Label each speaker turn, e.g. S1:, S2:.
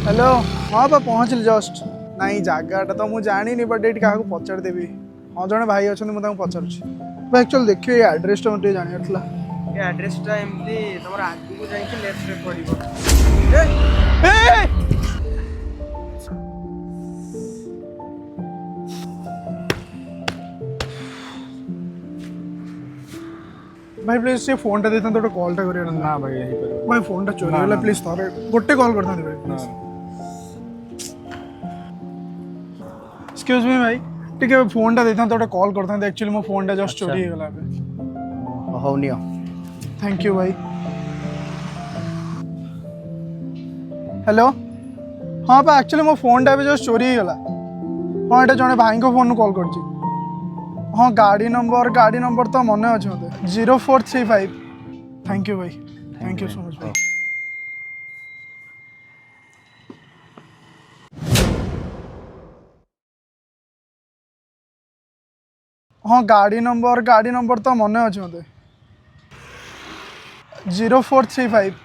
S1: hello हाँ बा पहुँचली just नहीं जगाटा तो मुझे जानी बट ये क्या पचार देवी हाँ जड़े भाई अच्छा मुझे पचारुच्छी एक्चुअली देखिए ये एड्रेसटा मुझे जानार था
S2: ये एड्रेसटा एमती तुम आगे को जाइए लेफ्ट रे पड़ो
S1: भाई प्लीज से फोन टा देता तो कॉल टा करियो
S3: ना भाई यही पर
S1: भाई फोन टा चोरी होला प्लीज थोड़े गोटे कॉल करता भाई प्लीज एक्सक्यूज मी भाई टिके फोन टा देता तो कॉल करता एक्चुअली मो फोन टा जस्ट चोरी हो गला
S3: हो नियो
S1: थैंक यू भाई हेलो हाँ बा एक्चुअली मो फोन टा जस्ट चोरी हो गला हाँ ये जड़े भाई को फोन कॉल कर हाँ गाड़ी नंबर तो मन अच्छे मत 0435 थैंक यू भाई थैंक यू सो मच भाई हाँ गाड़ी नंबर तो मन अच्छे मत 0435